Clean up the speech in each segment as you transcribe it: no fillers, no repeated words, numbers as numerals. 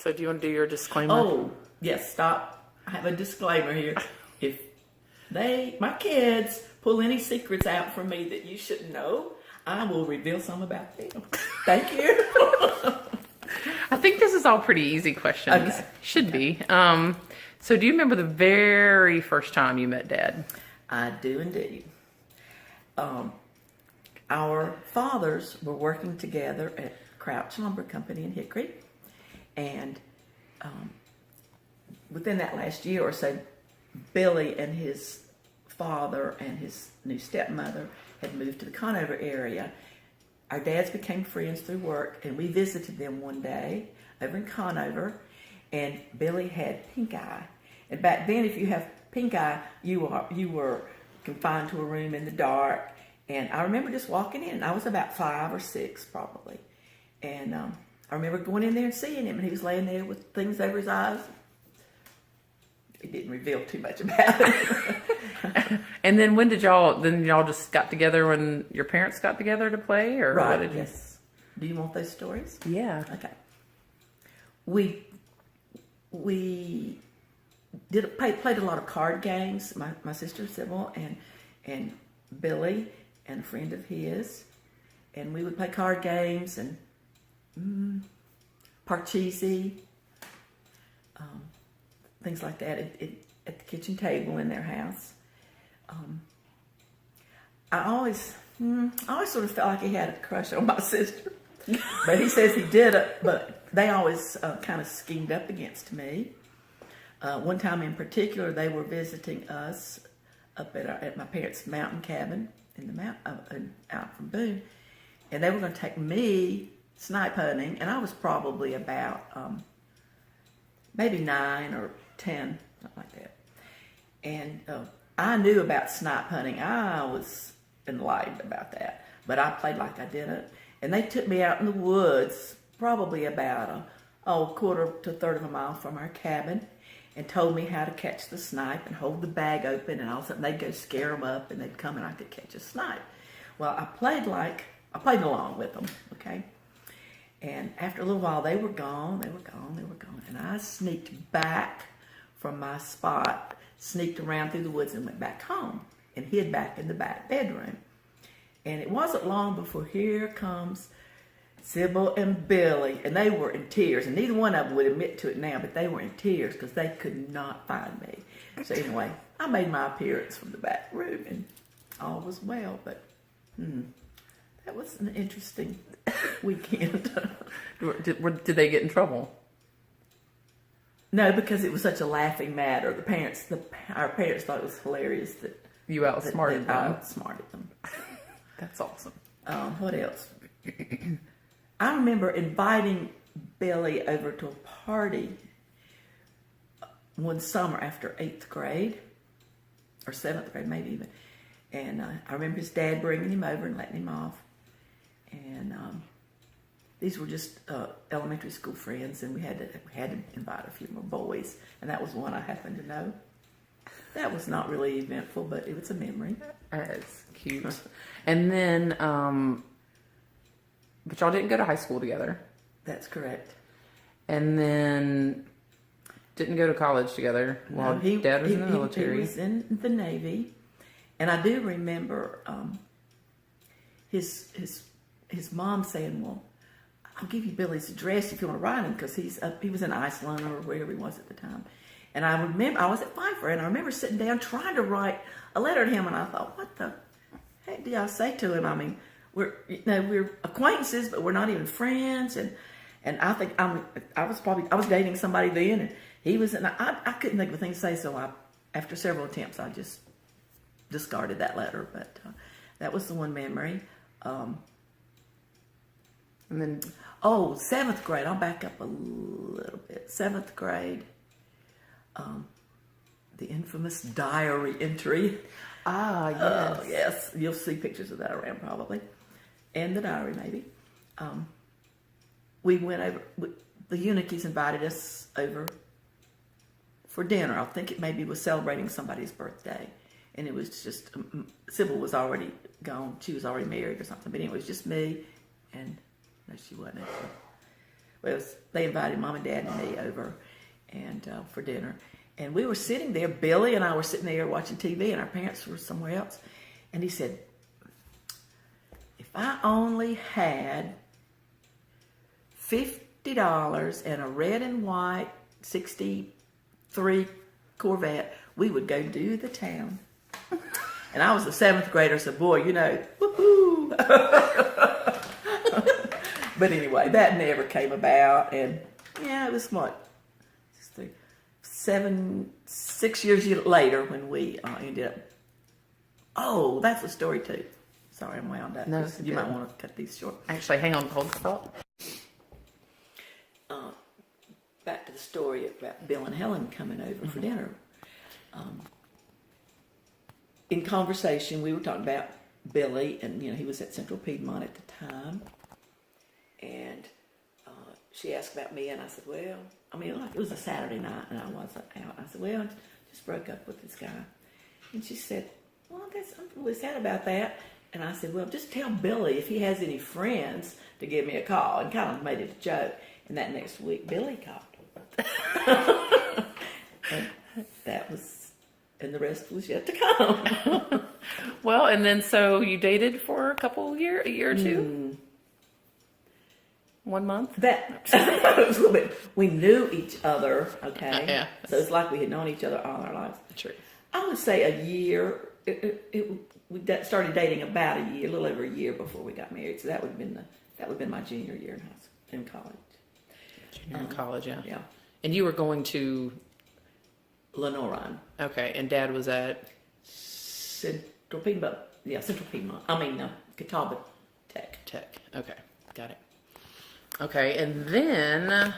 So do you want to do your disclaimer? Oh, yes, stop. I have a disclaimer here. If my kids pull any secrets out from me that you shouldn't know, I will reveal some about them. Thank you. I think this is all pretty easy questions. Okay. Should be. So do you remember the very first time you met Dad? I do indeed. Our fathers were working together at Crouch Lumber Company in Hickory, and within that last year or so, Billy and his father and his new stepmother had moved to the Conover area. Our dads became friends through work, and we visited them one day over in Conover, and Billy had pink eye. And back then, if you have pink eye, you were confined to a room in the dark. And I remember just walking in. I was about 5 or 6 probably. And I remember going in there and seeing him, and he was laying there with things over his eyes. He didn't reveal too much about it. And then when did y'all just got together when your parents got together to play? Or Right, what did you... yes. Do you want those stories? Yeah. Okay. We played a lot of card games. My sister Sybil and Billy and a friend of his, and we would play card games and Parcheesi, things like that at the kitchen table in their house. I always sort of felt like he had a crush on my sister, but he says he didn't. But they always kind of schemed up against me. One time in particular, they were visiting us up at my parents' mountain cabin in the out from Boone, and they were going to take me snipe hunting, and I was probably about maybe 9 or 10, something like that. And I knew about snipe hunting. I was enlightened about that, but I played like I didn't. And they took me out in the woods, probably about a quarter to a third of a mile from our cabin, and told me how to catch the snipe and hold the bag open, and all of a sudden they'd go scare them up, and they'd come and I could catch a snipe. Well, I played along with them, okay? And after a little while, they were gone, and I sneaked back from my spot, sneaked around through the woods and went back home and hid back in the back bedroom. And it wasn't long before here comes Sybil and Billy, and they were in tears, and neither one of them would admit to it now, but they were in tears because they could not find me. So anyway, I made my appearance from the back room, and all was well, but that was an interesting weekend. Did they get in trouble? No, because it was such a laughing matter. Our parents thought it was hilarious that You outsmarted I them. outsmarted them. That's awesome. What else? I remember inviting Billy over to a party one summer after 8th grade, or 7th grade maybe even. And I remember his dad bringing him over and letting him off. And these were just elementary school friends, and we had to invite a few more boys, and that was one I happened to know. That was not really eventful, but it was a memory. That's cute. And then, but y'all didn't go to high school together. That's correct. And then didn't go to college together while Dad was in the military. He was in the Navy, and I do remember his mom saying, "Well, I'll give you Billy's address if you want to write him," because he was in Iceland or wherever he was at the time. And I remember I was at Pfeiffer, and I remember sitting down trying to write a letter to him, and I thought, what the heck do I say to him? I mean, we're acquaintances, but we're not even friends. And I think I was dating somebody then, and he was, and I couldn't think of a thing to say. So after several attempts, I just discarded that letter. But that was the one memory. And then 7th grade. I'll back up a little bit. 7th grade. The infamous diary entry. Ah, yes. Yes, you'll see pictures of that around probably, and the diary maybe. We went over. The Unikis invited us over for dinner. I think it maybe was celebrating somebody's birthday, and it was just Sybil was already gone. She was already married or something. But anyway, it was just me, and no, she wasn't actually. Well, they invited Mom and Dad and me over and for dinner. And we were sitting there, Billy and I were sitting there watching TV, and our parents were somewhere else. And he said, if I only had $50 and a red and white 63 Corvette, we would go do the town. And I was a 7th grader, so boy, woohoo. But anyway, that never came about. And yeah, it was what? 6 years later when we ended up. Oh, that's a story too. Sorry, I'm wound up. No, you might want to cut these short. Actually, hang on, hold the thought. Back to the story about Bill and Helen coming over for dinner. In conversation, we were talking about Billy, and he was at Central Piedmont at the time, and she asked about me, and I said, well, it was a Saturday night, and I wasn't out. I said, well, I just broke up with this guy. And she said, well, I'm really sad about that. And I said, well, just tell Billy if he has any friends to give me a call, and kind of made it a joke. And that next week, Billy called. And that was, and the rest was yet to come. Well, and then so you dated for a year or two? 1 month? That was a little bit. We knew each other, okay? Yeah. So it's like we had known each other all our lives. True. I would say a year. We started dating about a year, a little over a year before we got married. So that would have been my junior year in college. Junior in college, yeah. Yeah. And you were going to Lenoran. Okay, and Dad was at Central Piedmont. Yeah, Central Piedmont. Catawba Tech. Okay, got it. Okay, and then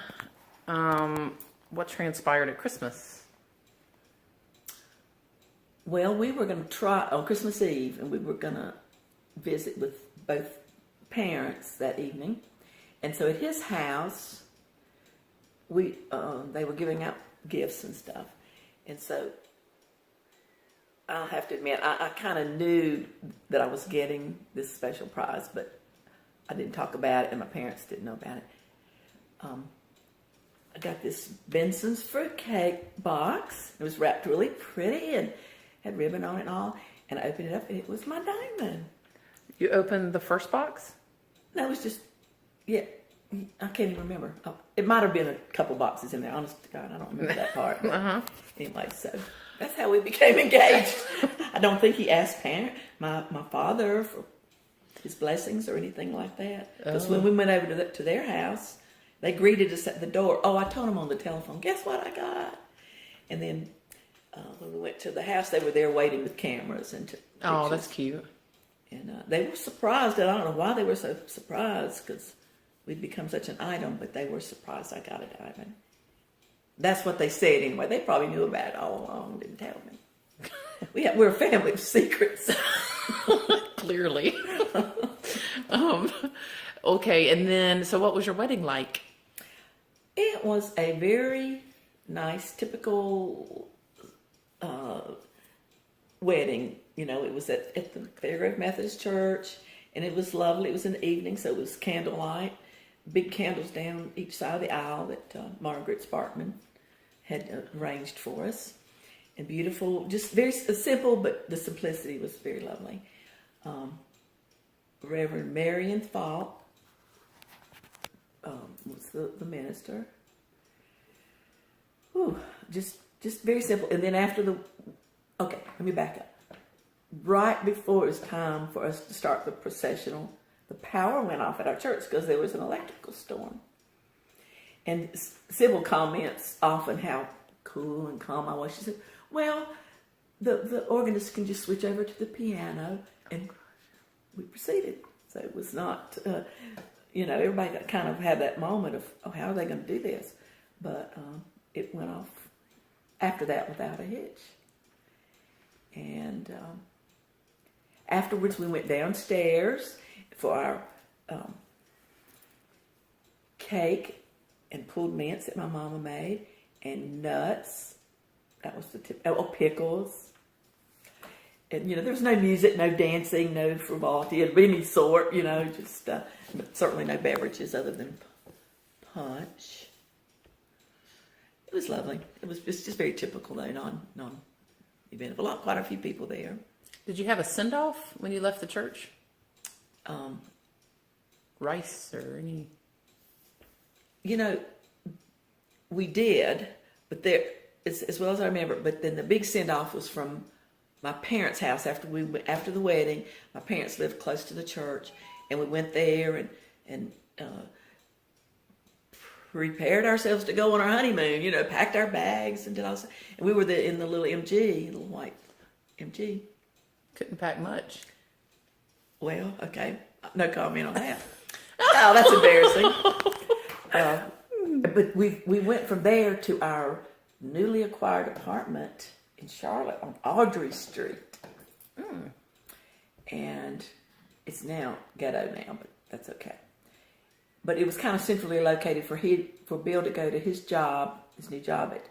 what transpired at Christmas? Well, we were going to try on Christmas Eve, and we were going to visit with both parents that evening. And so at his house, they were giving out gifts and stuff. And so I'll have to admit, I kind of knew that I was getting this special prize, but I didn't talk about it, and my parents didn't know about it. I got this Benson's fruitcake box. It was wrapped really pretty and had ribbon on it and all. And I opened it up, and it was my diamond. You opened the first box? That was just, yeah, I can't even remember. It might have been a couple boxes in there. Honest to God, I don't remember that part. Anyway, so that's how we became engaged. I don't think he asked my father for his blessings or anything like that. Because when we went over to their house, they greeted us at the door. Oh, I told them on the telephone, guess what I got? And then when we went to the house, they were there waiting with cameras and pictures. Oh, that's cute. And they were surprised. And I don't know why they were so surprised, because we'd become such an item, but they were surprised I got a diamond. That's what they said anyway. They probably knew about it all along, didn't tell me. We're a family of secrets. Clearly. Okay, and then, so what was your wedding like? It was a very nice, typical wedding. It was at the Fairgrove Methodist Church, and it was lovely. It was in the evening, so it was candlelight. Big candles down each side of the aisle that Margaret Sparkman had arranged for us. And beautiful, just very simple, but the simplicity was very lovely. Reverend Marion Falk was the minister. Whew, just very simple. And then okay, let me back up. Right before it was time for us to start the processional, the power went off at our church because there was an electrical storm. And Sybil comments often how cool and calm I was. She said, well, the organist can just switch over to the piano, and we proceeded. So it was not, everybody kind of had that moment of, oh, how are they going to do this? But it went off after that without a hitch. And afterwards we went downstairs for our cake and pulled mince that my mama made, and nuts. That was the tip. Oh, pickles. And, there was no music, no dancing, no frivolity of any sort, just certainly no beverages other than punch. It was lovely. It was just very typical though, non event. Quite a few people there. Did you have a send off when you left the church? Rice or any? You know, we did, but there, as well as I remember. But then the big send off was from my parents' house after the wedding. My parents lived close to the church, and we went there and prepared ourselves to go on our honeymoon. You know, packed our bags and did all that. And we were in the little little white MG. Couldn't pack much. Well, okay, no comment on that. Oh, that's embarrassing. But we went from there to our newly acquired apartment in Charlotte on Audrey Street. And it's now ghetto now, but that's okay. But it was kind of centrally located for Bill to go to his new job at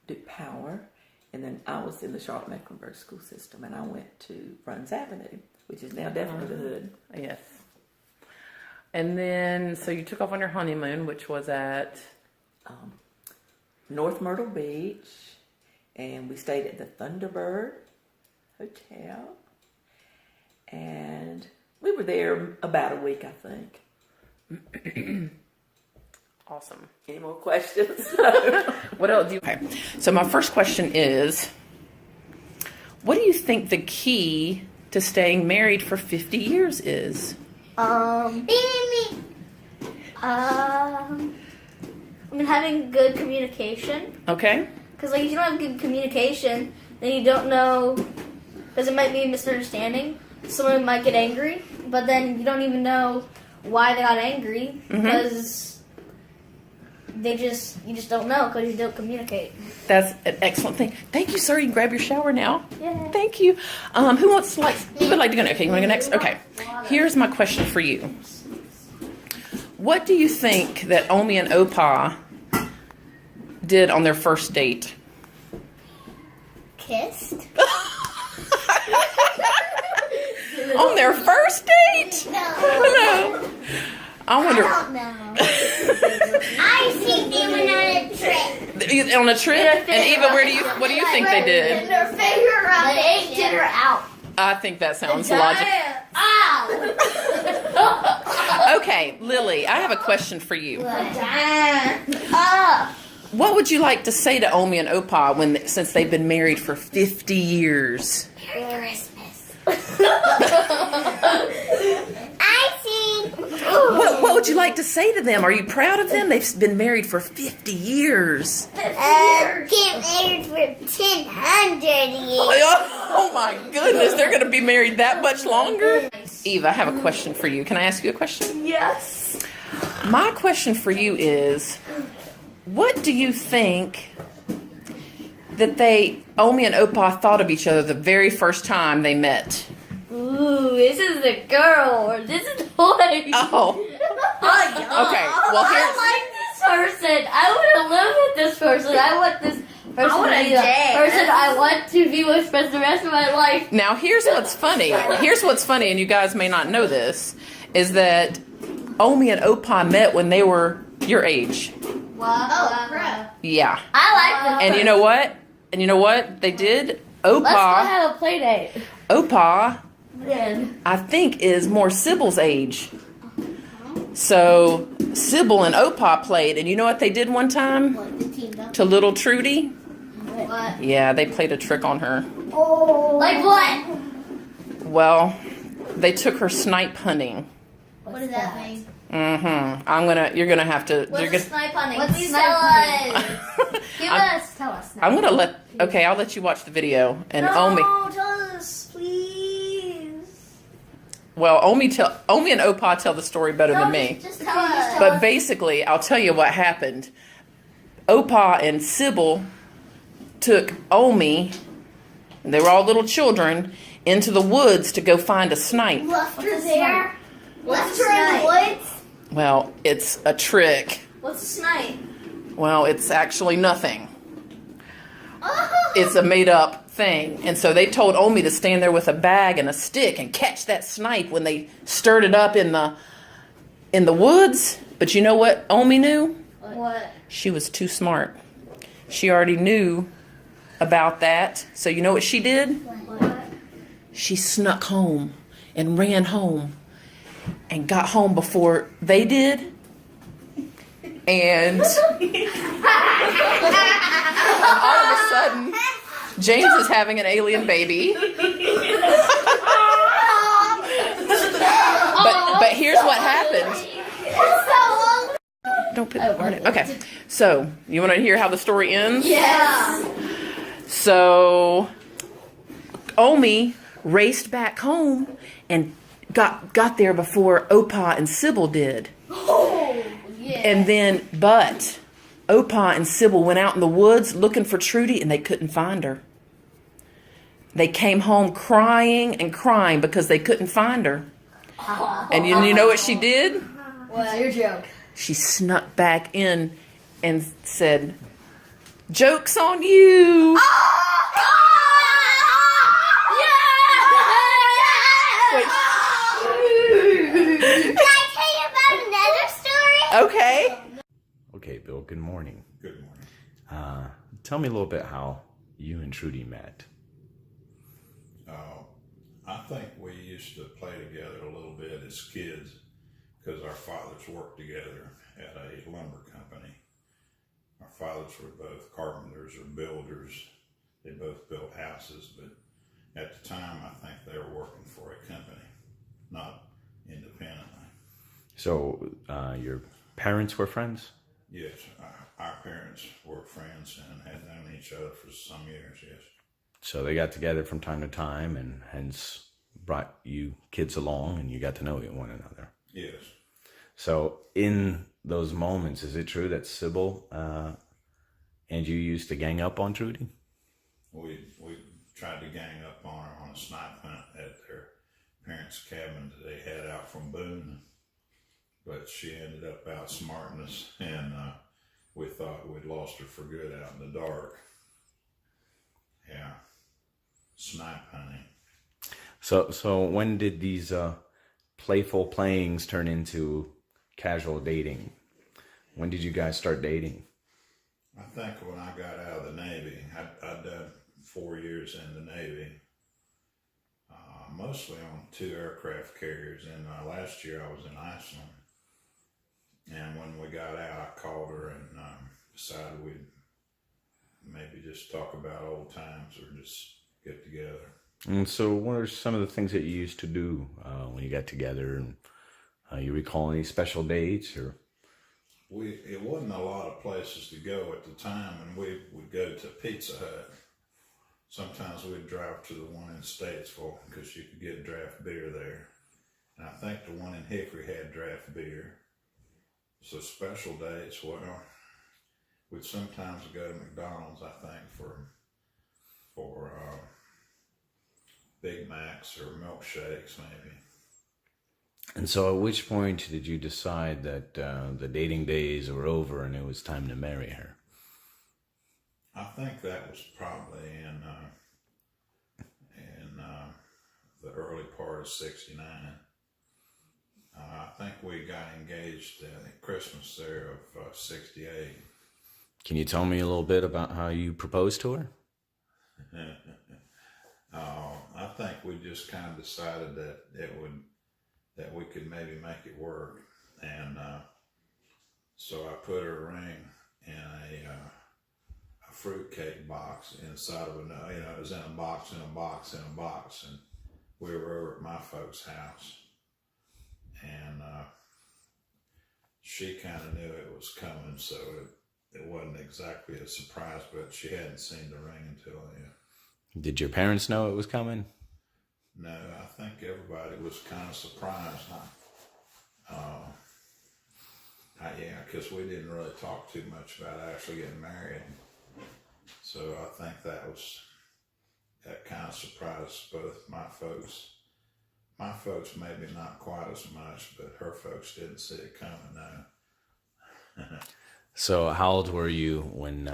Duke Power. And then I was in the Charlotte-Mecklenburg school system, and I went to Bruns Avenue, which is now definitely the hood. Yes. And then, so you took off on your honeymoon, which was at? North Myrtle Beach, and we stayed at the Thunderbird Hotel, and we were there about a week, I think. Awesome. Any more questions? What else do you? Okay. So my first question is, what do you think the key to staying married for 50 years is? I mean, having good communication. Okay. Because, like, if you don't have good communication, then you don't know, because it might be a misunderstanding. Someone might get angry, but then you don't even know why they got angry, because you just don't know, because you don't communicate. That's an excellent thing. Thank you, sir. You can grab your shower now. Yeah. Thanto go? Who would like to go next? Okay, you want to go next? Okay. Here's my question for you. What do you think that Omi and Opa did on their first date? Kissed? On their first date? No. I wonder. I don't know. I think they went on a trip. On a trip? And Eva, what do you think they did? Their favorite round. They ate dinner out. I think that sounds logical. Ow! Okay, Lily, I have a question for you. Oh. What would you like to say to Omi and Opa since they've been married for 50 years? Merry Christmas. What would you like to say to them? Are you proud of them? They've been married for 50 years. Get married for 1,000 years. Oh my goodness, they're going to be married that much longer? Eva, I have a question for you. Can I ask you a question? Yes. My question for you is, what do you think that Omi and Opa thought of each other the very first time they met? Ooh, this is the girl, or this is the boy. Oh. Okay, well here's... I like this person. I want to live with this person. I want this person to be the person I want to be with for the rest of my life. Now here's what's funny. And you guys may not know this, is that Omi and Opa met when they were your age. Wow. Oh, crap. Yeah. I like this. And you know what? They did? Let's go have a play date. Opa, Then. I think, is more Sybil's age. So Sybil and Opa played, and you know what they did one time? What, the team up? To little Trudy? What? Yeah, they played a trick on her. Oh. Like what? Well, they took her snipe hunting. What does that mean? You're gonna have to. What's snipe hunting? Please tell us. Tell us. I'll let you watch the video. And Omi. No, tell us, please. Well, Omi and Opa tell the story better than me. Just tell us. But basically, I'll tell you what happened. Opa and Sybil took Omi, and they were all little children, into the woods to go find a snipe. Left her there. Left her in the woods. Well, it's a trick. What's a snipe? Well, it's actually nothing. Oh. It's a made-up thing. And so they told Omi to stand there with a bag and a stick and catch that snipe when they stirred it up in in the woods. But you know what Omi knew? What? She was too smart. She already knew about that. So you know what she did? What? She snuck home and ran home and got home before they did. And all of a sudden, James is having an alien baby. But here's what happened. Don't put it on it. Okay. So, you want to hear how the story ends? Yeah. So, Omi raced back home and got there before Opa and Sybil did. Oh, yeah. And then, but Opa and Sybil went out in the woods looking for Trudy and they couldn't find her. They came home crying and crying because they couldn't find her. And you know what she did? What's your joke? She snuck back in and said, "Joke's on you." Wait, Can I tell you about another story? okay. Okay, Bill, good morning. Good morning. Tell me a little bit how you and Trudy met. I think we used to play together a little bit as kids because our fathers worked together at a lumber company. Our fathers were both carpenters or builders. They both built houses, but at the time I think they were working for a company, not independently. So, your parents were friends? Yes, our parents were friends and had known each other for some years, yes. So they got together from time to time and hence brought you kids along and you got to know one another. Yes. So in those moments, is it true that Sybil and you used to gang up on Trudy? We tried to gang up on her on a snipe hunt at their parents' cabin that they had out from Boone, but she ended up outsmarting us, and we thought we'd lost her for good out in the dark. Yeah, snipe hunting. So when did these playful playings turn into casual dating? When did you guys start dating? I think when I got out of the Navy, I'd done 4 years in the Navy, mostly on 2 aircraft carriers. And last year I was in Iceland. And when we got out, I called her and decided we'd maybe just talk about old times or just get together. And so what are some of the things that you used to do when you got together? And you recall any special dates or? It wasn't a lot of places to go at the time, and we would go to Pizza Hut. Sometimes we'd drive to the one in Statesville because you could get draft beer there. And I think the one in Hickory had draft beer. So special dates, well, we'd sometimes go to McDonald's, I think, for Big Macs or milkshakes maybe. And so at which point did you decide that the dating days were over and it was time to marry her? I think that was probably in the early part of '69. I think we got engaged at Christmas there of '68. Can you tell me a little bit about how you proposed to her? I think we just kind of decided that we could maybe make it work, and so I put her ring in a fruitcake box inside of it was in a box, and we were over at my folks' house, and she kind of knew it was coming, so it wasn't exactly a surprise, but she hadn't seen the ring until then. Did your parents know it was coming? No, I think everybody was kind of surprised. Yeah, because we didn't really talk too much about actually getting married. So I think that kind of surprised both my folks. My folks maybe not quite as much, but her folks didn't see it coming, no. So how old were you when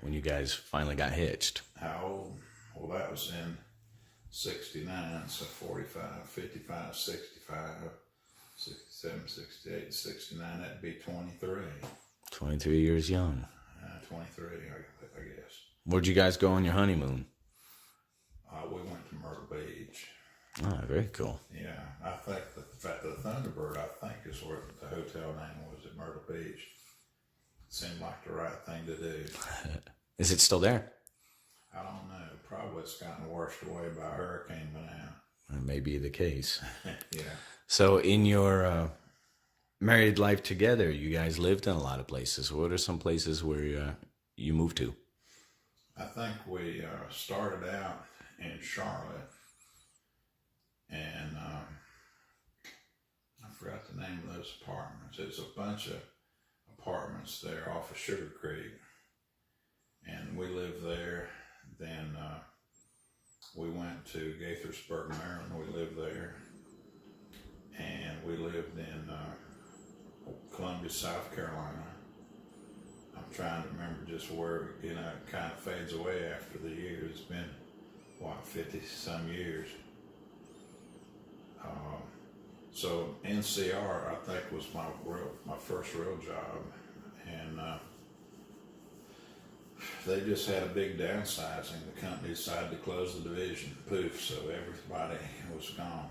you guys finally got hitched? How old? Well, that was in '69, so 45, 55, 65, 66, 67, 68, 69. That'd be 23. 23 years young. 23, I guess. Where'd you guys go on your honeymoon? We went to Myrtle Beach. Oh, very cool. Yeah, I think the Thunderbird, I think, is where the hotel name was at Myrtle Beach. Seemed like the right thing to do. Is it still there? I don't know. Probably it's gotten washed away by a hurricane by now. That may be the case. Yeah. So in your married life together, you guys lived in a lot of places. What are some places where you moved to? I think we started out in Charlotte, and I forgot the name of those apartments. It's a bunch of apartments there off of Sugar Creek, and we lived there. Then we went to Gaithersburg, Maryland. We lived there, and we lived in Columbia, South Carolina. I'm trying to remember just where, it kind of fades away after the years. It's been, 50 some years. So NCR, I think, was my first real job, and they just had a big downsizing. The company decided to close the division, poof, so everybody was gone.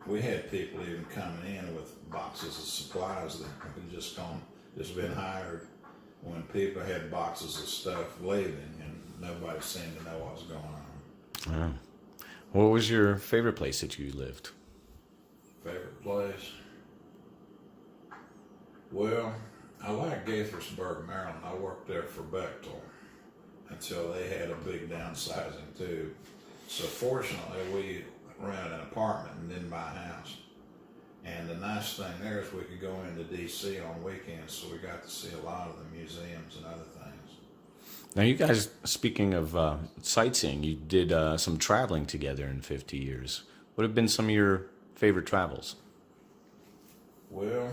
We had people even coming in with boxes of supplies that had just been hired when people had boxes of stuff leaving, and nobody seemed to know what was going on. Wow. What was your favorite place that you lived? Favorite place? Well, I like Gaithersburg, Maryland. I worked there for Bechtel until they had a big downsizing too. So fortunately, we rented an apartment and didn't buy a house. And the nice thing there is we could go into D.C. on weekends, so we got to see a lot of the museums and other things. Now, you guys, speaking of sightseeing, you did some traveling together in 50 years. What have been some of your favorite travels? Well,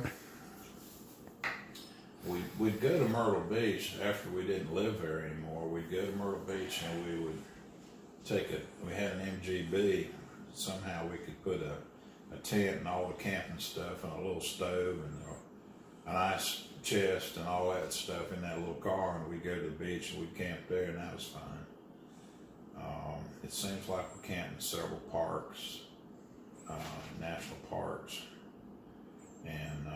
we'd go to Myrtle Beach after we didn't live there anymore. We'd go to Myrtle Beach and we would we had an MGB. Somehow we could put a tent and all the camping stuff and a little stove and an ice chest and all that stuff in that little car, and we'd go to the beach and we'd camp there, and that was fun. It seems like we camped in several parks, national parks, and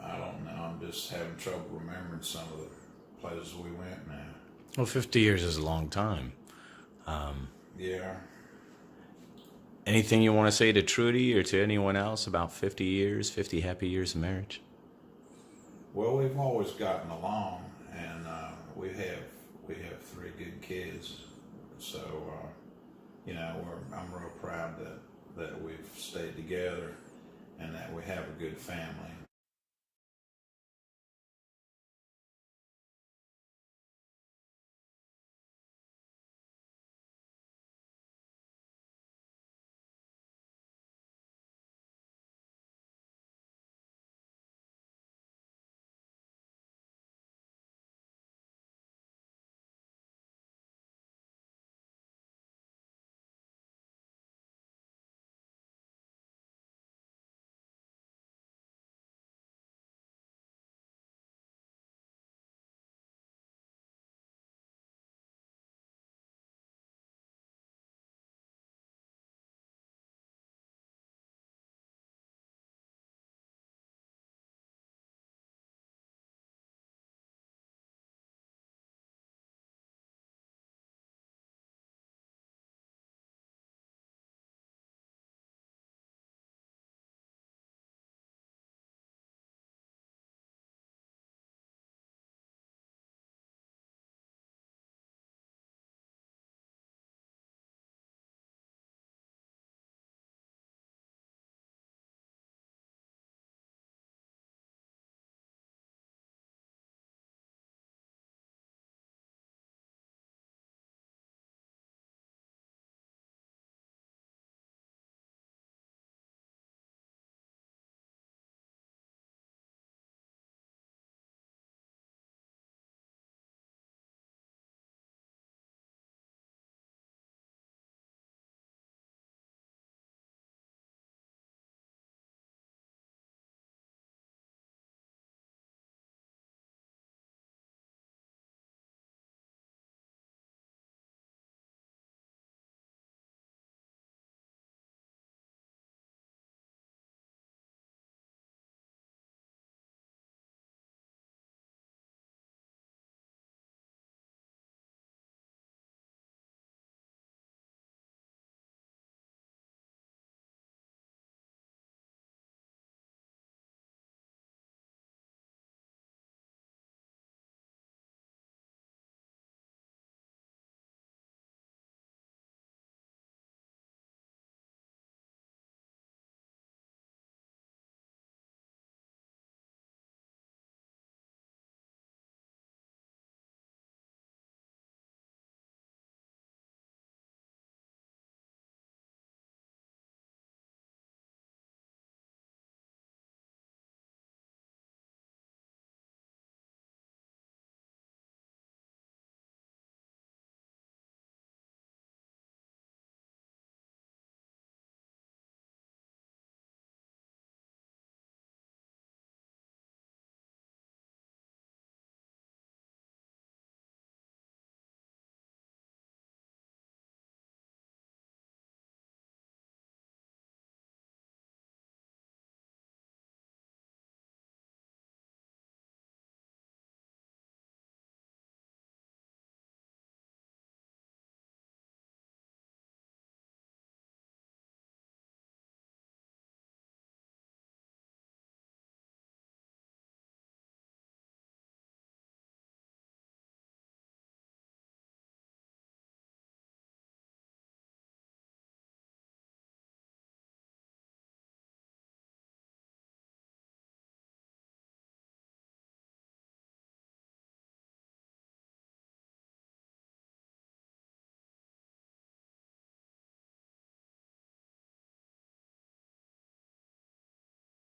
I don't know, I'm just having trouble remembering some of the places we went now. Well, 50 years is a long time. Yeah. Anything you want to say to Trudy or to anyone else about 50 years, 50 happy years of marriage? Well, we've always gotten along, and we have 3 good kids. So, I'm real proud that we've stayed together and that we have a good family.